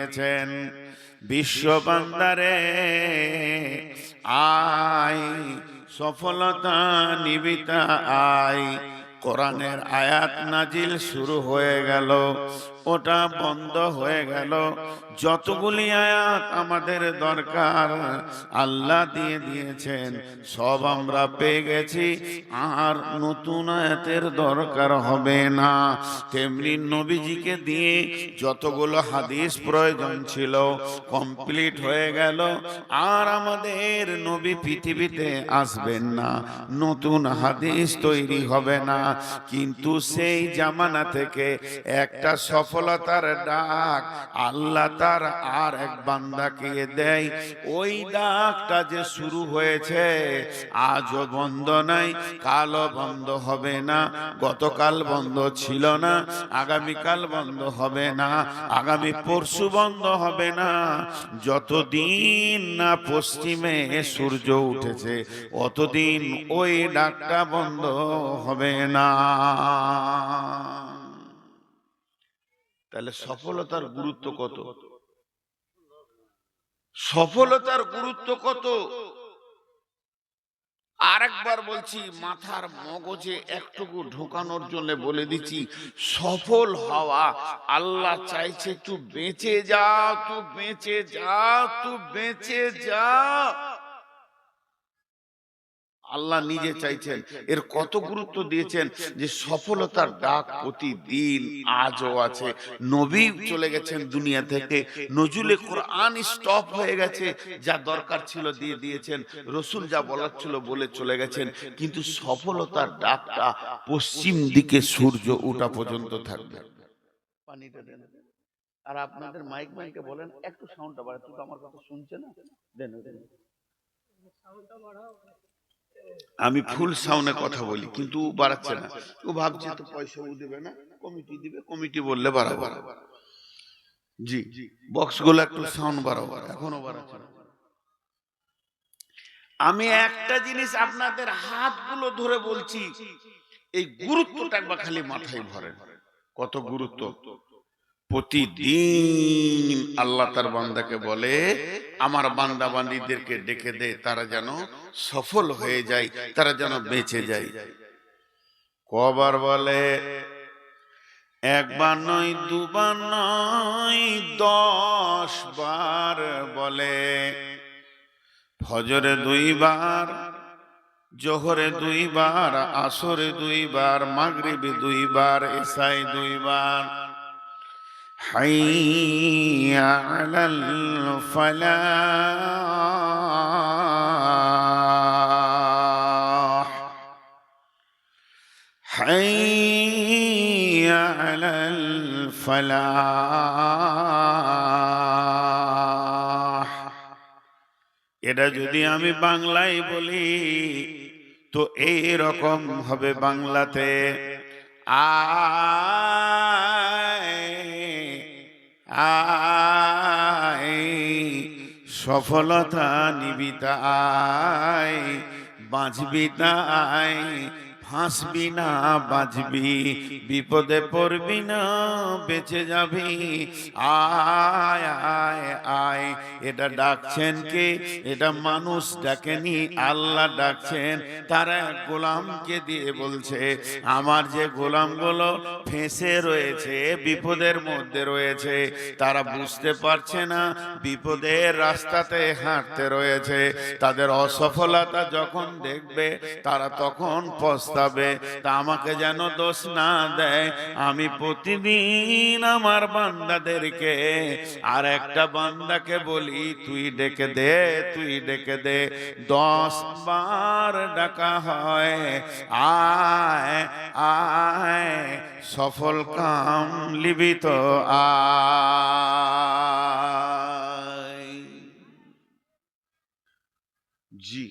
দিয়েছেন, বিশ্ব বান্দারে আয়, সফলতা নিবিতা আয়। কোরআনের আয়াত নাজিল শুরু হয়ে গেল, ওটা বন্ধ হয়ে গেল। যতগুলি আয়াত আমাদের দরকার আল্লাহ দিয়ে দিয়েছেন, সব আমরা পেয়ে গেছি, আর নতুন আয়াতের দরকার হবে না। তেমনি নবীজিকে দিয়ে যতগুলো হাদিস প্রয়োজন ছিল কমপ্লিট হয়ে গেল। আর আমাদের নবী পৃথিবীতে আসবেন না, নতুন হাদিস তৈরি হবে না। কিন্তু সেই জামানা থেকে একটা সফলতার ডাক আল্লাহ তার আর এক বান্দাকে দেয়। ওই ডাকটা যে শুরু হয়েছে আজও বন্ধ নাই, কালও বন্ধ হবে না, গতকাল বন্ধ ছিল না, আগামীকাল বন্ধ হবে না, আগামী পরশু বন্ধ হবে না। যতদিন না পশ্চিমে সূর্য উঠেছে অতদিন ওই ডাকটা বন্ধ হবে না। তাহলে সফলতার গুরুত্ব কত? সফলতার গুরুত্ব কত? আরেকবার বলছি, মাথার মগজে একটুকু ঢোকানোর জন্য বলে দিচ্ছি, সফল হওয়া আল্লাহ চাইছে তুই বেঁচে যা, তুই বেঁচে যা, তুই বেঁচে যা। আল্লাহ নিজে চাইছেন। এর কত গুরুত্ব দিয়েছেন যে সফলতার ডাক প্রতিদিন আজও আছে। নবী চলে গেছেন দুনিয়া থেকে, নজুলে কোরআন স্টপ হয়ে গেছে, যা দরকার ছিল দিয়ে দিয়েছেন, রসুল যা বলার ছিল বলে চলে গেছেন, কিন্তু সফলতার ডাকটা পশ্চিম দিকে সূর্য ওঠা পর্যন্ত থাকবে। পানিটা দেন। আর আপনাদের মাইক ম্যানকে বলেন একটু সাউন্ডটা বাড়াতে, তুই তো আমার কথা শুনছে না, দেন দেন। আমি ফুল সাউন্ডে কথা বলি কিন্তু বাড়াচ্ছে না, ও ভাবছে তো পয়সা ও দেবে না, কমিটি দিবে, কমিটি বললে বাড়াবো। জি, বক্স গুলো একটু সাউন্ড বাড়াবো, এখনো বাড়াচ্ছে না। আমি একটা জিনিস আপনাদের হাতগুলো ধরে বলছি, এই গুরুত্বটা একবার খালি মাথায় ভরেন, কত গুরুত্ব। প্রতিদিন আল্লাহ তার বান্দাকে বলে আমার বান্দা বান্দীদেরকে ডেকে দে, তারা যেন সফল হয়ে যায়, তারা যেন বেঁচে যায়। কবার বলে? একবার নয়, দুবার নয়, 10 বার বলে। ফজরে 2 বার, জোহরে 2 বার, আসরে 2 বার, মাগরিবে 2 বার, ইশায় 2 বার। হাইয়া আলাল ফালাহ, হাইয়া আলাল ফালাহ। এটা যদি আমি বাংলায় বলি তো এই রকম হবে বাংলাতে, আয় আয় সফলতা নিবিতা আয়, বাঁচবি না আয়, ফাঁসবি না বাঁচবি, বিপদে পড়বি না বেঁচে যাবি, আয় আয় আয়। এটা ডাকছেন কে? এটা মানুষ ডাকেনি, আল্লাহ ডাকছেন। তারা গোলামকে দিয়ে বলছে আমার যে গোলামগুলো ফেঁসে রয়েছে, বিপদের মধ্যে রয়েছে, তারা বুঝতে পারছে না বিপদের রাস্তাতে হাঁটতে রয়েছে, তাদের অসফলতা যখন দেখবে তারা তখন পস্তাবে। তা আমাকে যেন দোষ না দেয়, আমি প্রতিদিন আমার বান্দাদেরকে আর একটা বান্দাকে বলি তুই ডেকে দে, তুই ডেকে দে। 10 বার ডাকা হয়, আয় আয় সফল কাম লিবিত আয়। জি,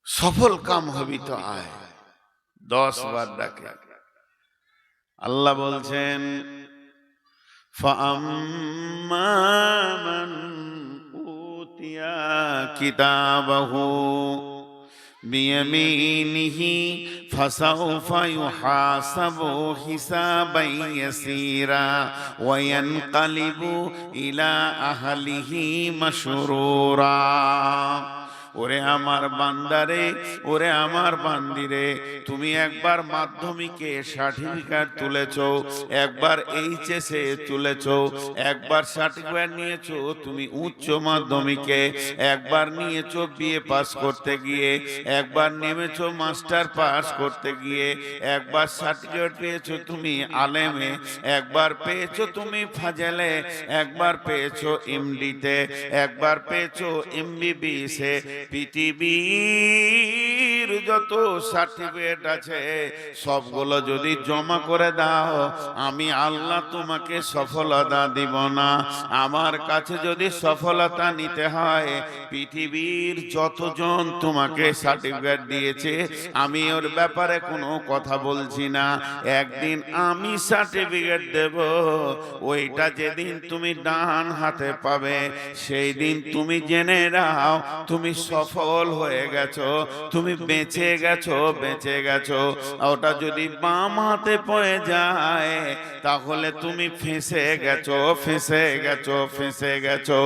সফল কাম হবি তো আয়। 10 বার ডাকে। আল্লাহ বলছেন ফাআম্মা মান উতিয়া কিতাবাহু বিয়ামিনিহি ফাসাউফা ইউহাসাবু হিসাবান ইয়াসীরা ওয়া ইয়ানকালিবু ইলা আহলিহি মাসরুরা। ওরে আমার বান্দারে, ওরে আমার বান্দিরে, তুমি একবার মাধ্যমিকে সার্টিফিকেট তুলেছো, একবার এইচএসে তুলেছো, একবার সার্টিফিকেট নিয়েছো তুমি উচ্চ মাধ্যমিকে, একবার নিয়েছো বিএ পাস করতে গিয়ে, একবার নেমেছো মাস্টার পাস করতে গিয়ে, একবার সার্টিফিকেট পেয়েছো তুমি আলেমে, একবার পেয়েছো তুমি ফাজেলে, একবার পেয়েছো এমডিতে, একবার পেয়েছো এমবিবিএসে। পৃথিবীর যত সার্টিফিকেট আছে সবগুলো যদি জমা করে দাও, আমি আল্লাহ তোমাকে সফলতা দিব না। আমার কাছে যদি সফলতা নিতে হয়, পৃথিবীর যতজন তোমাকে সার্টিফিকেট দিয়েছে আমি ওর ব্যাপারে কোনো কথা বলছি না। একদিন আমি সার্টিফিকেট দেব, ওইটা যেদিন তুমি ডান হাতে পাবে সেই দিন তুমি জেনে নাও তুমি সফল হয়ে গেছো, তুমি বেঁচে গেছো, বেঁচে গেছো। ওটা যদি বাম হাতে পড়ে যায় তাহলে তুমি ফেঁসে গেছো, ফেঁসে গেছো, ফেঁসে গেছো।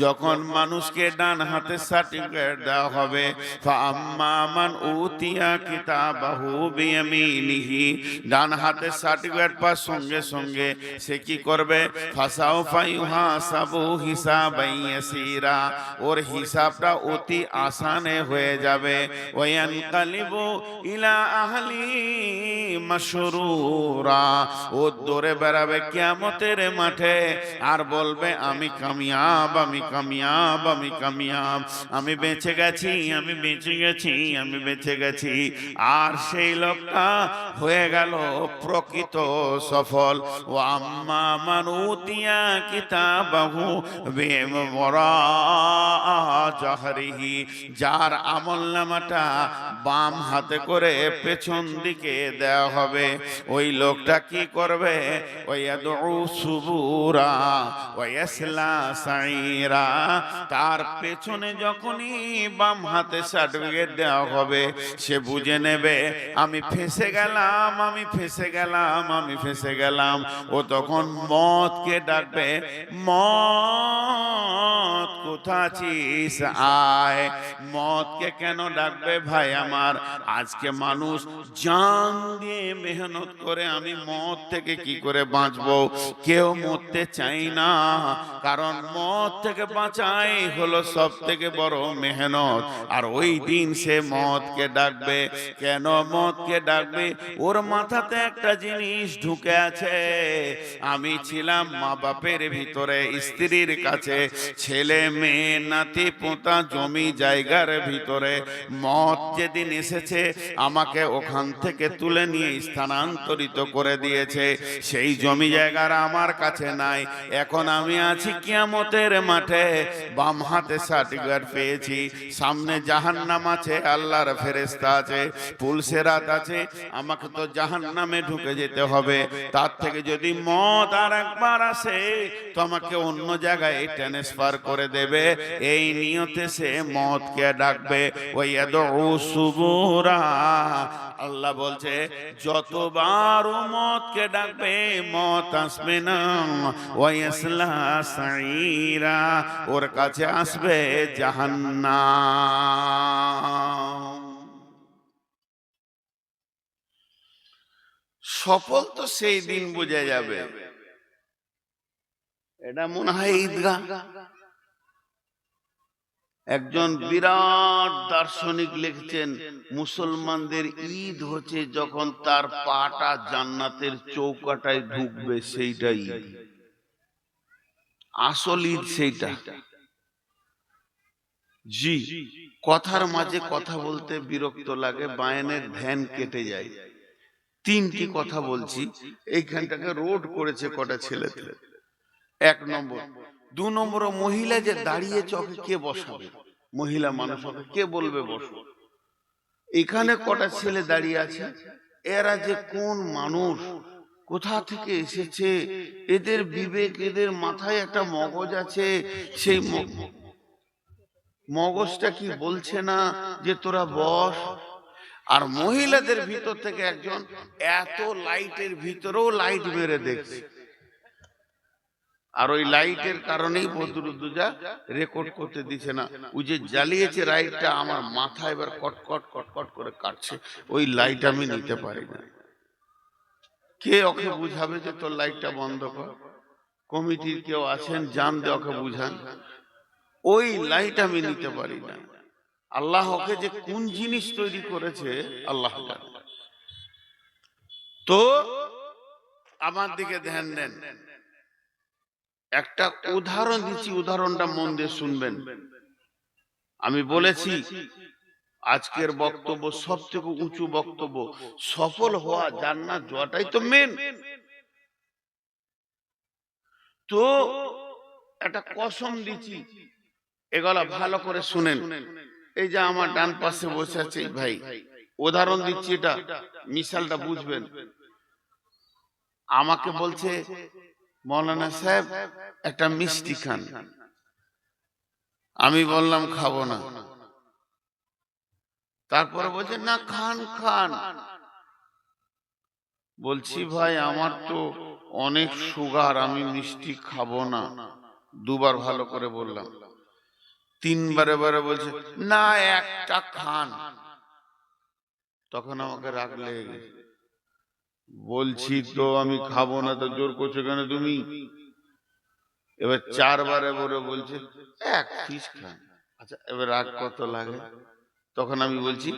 যখন মানুষকে ডান হাতে সার্টিফিকেট দেওয়া হবে, ফাআম্মা মান উতিয়া কিতাবাহু বিয়ামিনিহি, ডান হাতে সার্টিফিকেট পাওয়ার সঙ্গে সঙ্গে সে কি করবে? ফাসাউফা ইউহাসাবু হিসাবান ইয়াসীরা, ওর হিসাবটা অতি আসানে হয়ে যাবে। ওয়ায়ানকালিবু ইলা আহলি মাসরুরা, ও দৌড়ে বেড়াবে কিয়ামতের মাঠে আর বলবে আমি কামিয়াব, আমি কামিয়াব, আমি কামিয়াব, আমি বেঁচে গেছি, আমি বেঁচে গেছি, আমি বেঁচে গেছি। আর সেই লোকটা হয়ে গেল প্রকৃত সফল। ও আম্মা মান উতিয়া কিতাবাহু বিওয়ারা জাহরিহি, যার আমলনামাটা বাম হাতে করে পেছন দিকে দেওয়া হবে, ওই লোকটা কি করবে? ওয়ায়াদউ সুবুরা ওয়ায়াসলা সাইরা, তার পেছনে যখনই বাম হাতে সার্টিফিকেট দেওয়া হবে সে বুঝে নেবে আমি ফেঁসে গেলাম, আমি ফেঁসে গেলাম, আমি ফেঁসে গেলাম। ও তখন মওতকে ডাকবে, মওত কোথা আছিস আয়। মওতকে কেন ডাকবে ভাই আমার? আজকে মানুষ জান দিয়ে মেহনত করে আমি মওত থেকে কি করে বাঁচবো, কেউ মরতে চাই না, কারণ মওত থেকে বাঁচাই হলো সব থেকে বড় মেহনত। আর ওই দিন সে মওতকে ডাকবে। কেন মওতকে ডাকবে? ওর মাথাতে একটা জিনিস ঢুকে আছে, আমি ছিলাম মা বাপের ভিতরে, স্ত্রীর কাছে, ছেলে মেয়ে নাতি পোতা জমি জায়গার ভিতরে। মওত যেদিন এসেছে আমাকে ওখান থেকে তুলে নিয়ে স্থানান্তরিত করে দিয়েছে, সেই জমি জায়গার আমার কাছে নাই। এখন আমি আছি কিয়ামতের মাঠে, বাম হাতে সার্টিফিকেট পেয়েছি, সামনে জাহান্নাম আছে, আল্লাহর ফেরেশতা আছে, পুলসেরাত আছে, আমাকে তো জাহান্নামে ঢুকে যেতে হবে। তার থেকে যদি মওত আর একবার আসে তো আমাকে অন্য জায়গায় ট্রান্সফার করে দেবে, এই নিয়তে সে মওতকে ডাকবে। ওয়ায়াদউ সুবুরা, আল্লাহ বলছে যতবার মওতকে ডাকবে মওত আসবে না। ওয়ায়াসলা সাইরা, ওর কাছে আসবে জাহান্নাম। সফল তো সেই দিন বোঝা যাবে। এটা মনে হয় ঈদগাহ। একজন বিরাট দার্শনিক লিখছেন মুসলমানদের ঈদ হচ্ছে যখন তার পাটা জান্নাতের চৌকাটায় ঢুকবে, সেইটাই ঈদ। আসল ঈদ সেইটা। জি, কথার মাঝে কথা বলতে বিরক্ত লাগে, বায়ানের ধ্যান কেটে যায়। তিনটি কথা বলছি, এইখানটাকে রোড করেছে কটা ছেলে। এক নম্বর। দু নম্বর, মহিলা যে দাঁড়িয়ে চকে কে বসাবে? মহিলা মানুষ হবে, কে বলবে বসো? এখানে কটা ছেলে দাঁড়িয়ে আছে, এরা যে কোন মানুষ, কোথা থেকে এসেছে, এদের বিবেক, এদের মাথায় একটা মগজ আছে, সেই মগজটা কি বলছে না যে তোরা বস? আর মহিলাদের ভিতর থেকে একজন এত লাইটের ভিতরেও লাইট মেরে দেখছে, আর ওই লাইটের কারণেই বদরুদ্দোজা রেকর্ড করতে দিছে না। ওই যে জ্বালিয়েছে লাইটটা, আমার মাথা এবার কটকট কটকট করে কাটছে। ওই লাইট আমি নিতে পারি না। কে ওকে বুঝাবে যে তোর লাইটটা বন্ধ কর? কমিটির কেউ আছেন, জান দে ওকে বুঝান। ওই লাইট আমি নিতে পারি না। আল্লাহ ওকে যে কোন জিনিস তৈরি করেছে আল্লাহ জানে। তো আমার দিকে ধ্যান দেন, একটা উদাহরণ দিচ্ছি, উদাহরণটা মন দিয়ে শুনবেন। আমি বলেছি আজকের বক্তব্য সব থেকে উঁচু বক্তব্য, সফল হওয়া জান্নাত যাওয়াটাই তো মেন। তো একটা কসম দিচ্ছি, এগুলা ভালো করে শুনেন। এই যে আমার ডান পাশে বসে আছে ভাই, উদাহরণ দিচ্ছি, এটা মিসালটা বুঝবেন। আমাকে বলছে মৌলানা সাহেব একটা মিষ্টি খান। আমি বললাম খাবো না। তারপরে বলছে না খান খান। বলছি ভাই আমার তো অনেক সুগার, আমি মিষ্টি খাবো না। দুবার ভালো করে বললাম, তিনবারে বারে বলছে না একটা খান। তখন আমাকে রাগ লেগে গেছে। বলছি তো আমি খাবো না, তো জোর করছো কেন তুমি? এবার চারবারে বলে বলছে এক পিস খান। আচ্ছা এবার রাগ কত লাগে? তখন আমি বলছি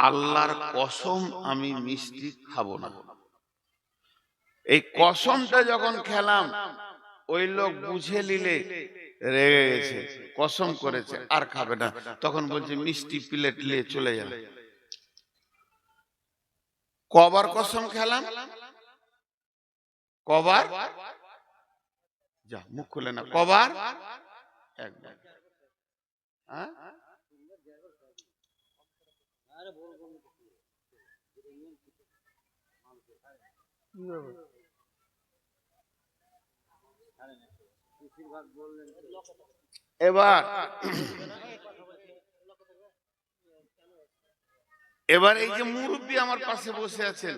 আল্লাহর কসম আমি মিষ্টি খাবো না। এই কসমটা যখন খেলাম, ওই লোক বুঝে নিলে রেগে গেছে, কসম করেছে আর খাবে না। তখন বলছে মিষ্টি প্লেট নিয়ে চলে যাবে। কবার কসম খেলাম? কবার? যা মুখ খুলে না, কবার? একবার। হ্যাঁ এবার এবার এই যে মুরব্বী আমার পাশে বসে আছেন,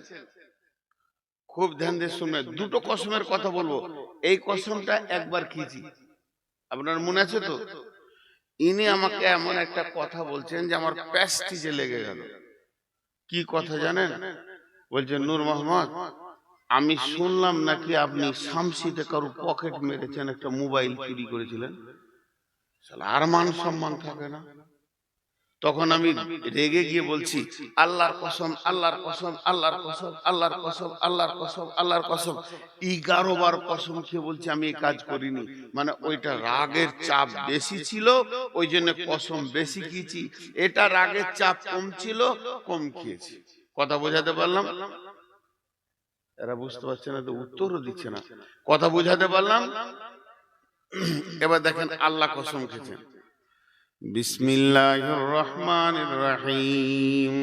খুব ধ্যান দিয়ে শুনবেন। দুটো কসমের কথা বলবো। এই কসমটা একবার খেয়েছি, আপনার মনে আছে তো? ইনি আমাকে এমন একটা কথা বলছেন যে আমার প্যাস্টিজে লেগে গেল। কি কথা জানেন? বলছে নূর মোহাম্মদ, আমি শুনলাম নাকি আপনি শামসিতে কারো পকেট মেরেছেন, একটা মোবাইল চুরি করেছিলেন। আর মান সম্মান থাকে না? তখন আমি রেগে গিয়ে বলছি আল্লাহর কসম, আল্লাহর কসম, আল্লাহর কসম, আল্লাহর কসম, আল্লাহর কসম, আল্লাহর কসম। 11 বার কসম খেয়ে বলছি আমি এই কাজ করিনি। মানে ওইটা রাগের চাপ বেশি ছিল, ওই জন্য কসম বেশি খেয়েছি। এটা রাগের চাপ কম ছিল, কম খেয়েছি। কথা বোঝাতে পারলাম? এরা বুঝতে পারছে না তো উত্তরও দিচ্ছে না। কথা বোঝাতে পারলাম? এবার দেখেন আল্লাহ কসম খেয়েছেন। বিসমিল্লাহির রহমানির রহিম।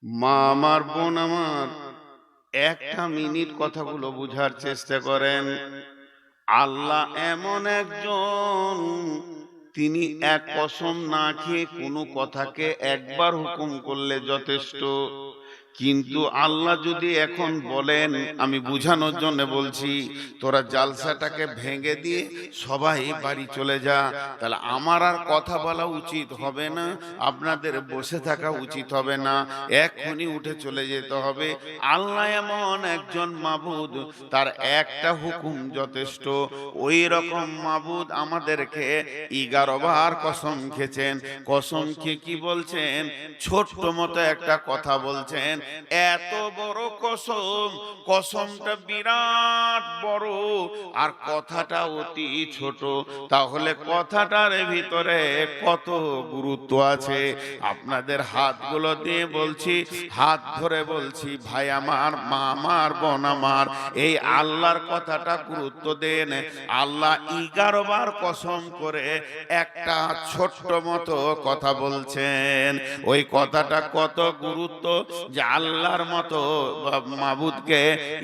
মা আমার, বোন আমার, একটা মিনিট কথাগুলো বুঝার চেষ্টা করেন। আল্লাহ এমন একজন, তিনি এক কসম না খেয়ে কোনো কথাকে একবার হুকুম করলে যথেষ্ট। কিন্তু আল্লাহ যদি এখন বলেন, আমি বুঝানোর জন্য বলছি, তোরা জালসাটাকে ভেঙে দিয়ে সবাই বাড়ি চলে যা, তাহলে আমার আর কথা বলা উচিত হবে না, আপনাদের বসে থাকা উচিত হবে না, এক্ষুনি উঠে চলে যেতে হবে। আল্লাহ এমন একজন মাবুদ, তার একটা হুকুম যথেষ্ট। ওই রকম মাবুদ আমাদেরকে 11 বার কসম খেয়েছেন। কসম খেয়ে কি বলছেন? ছোট্ট মতো একটা কথা বলছেন, এত বড় কসম, কসমটা বিরাট বড় আর কথাটা অতি ছোট। তাহলে কথাটার ভিতরে কত গুরুত্ব আছে। আপনাদের হাতগুলো দিয়ে বলছি, হাত ধরে বলছি, ভাই আমার, মা আমার, বোন আমার, এই আল্লাহর কথাটা গুরুত্ব দেন। আল্লাহ 11 বার কসম করে একটা ছোট্ট মতো কথা বলছেন। ওই কথাটা কত গুরুত্ব যে আল্লাহর মতো মাবুদকে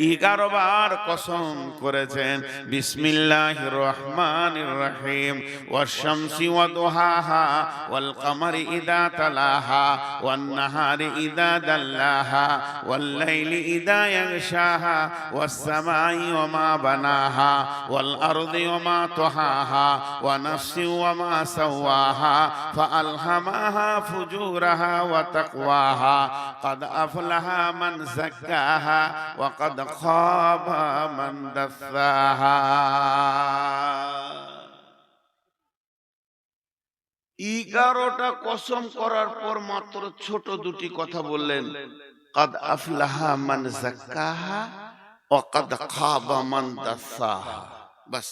11 বার কসম করেছেন। বিসমিল্লাহির রহমানির রহিম। ওয়াশ-শামসি ওয়া দুহাহা ওয়াল কামারি ইযা তালাহা ওয়ান নাহারি ইযা দাল্লাহা ওয়াল লাইলি ইযা ইয়াগশাহা ওয়াস সামাই ওয়া মা বানাহা ওয়াল আরদি ওয়া মা তাহাহা ওয়া নাফসি ওয়া মা সাওয়াহা ফাআলহামাহা ফুজুরাহা ওয়া তাকওয়াহা قد أفلح من زكاها وقد خاب من دساها 11টা কসম করার পর মাত্র ছোট দুটি কথা বললেন, قد أفلح من زكاها وقد خاب من دساها। বাস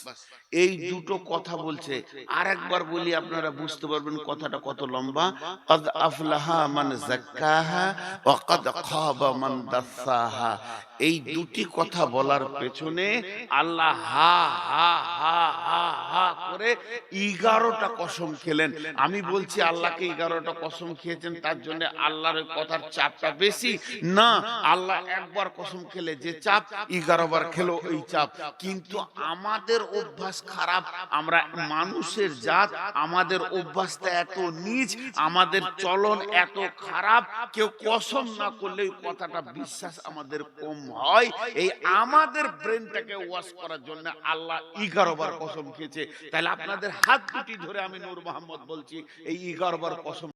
এই দুটো কথা বলছে। আরেকবার বলি আপনারা বুঝতে পারবেন কথাটা কত লম্বা। قد أفلح من زكاها وقد خاب من دساها। এই দুটি কথা বলার পেছনে আল্লাহ হা হা হা হা হা করে 11টা কসম খেলেন। আমি বলছি আল্লাহকে 11টা কসম খেয়েছেন তার জন্য আল্লাহর কথার চাপটা বেশি না। আল্লাহ একবার কসম খেলে যে চাপ 11 বার খেলো এই চাপ। কিন্তু আমাদের অভ্যাস খারাপ, আমরা মানুষের জাত, আমাদের অভ্যাসটা এত নীচ, আমাদের চলন এত খারাপ, কেউ কসম না করলে ওই কথাটা বিশ্বাস আমাদের কম হয়। এই আমাদের ব্রেনটাকে ওয়াশ করার জন্য আল্লাহ 11 বার কসম খেয়েছে। তাহলে আপনাদের হাত দুটি ধরে আমি নূর মোহাম্মদ বলছি এই 11 বার কসম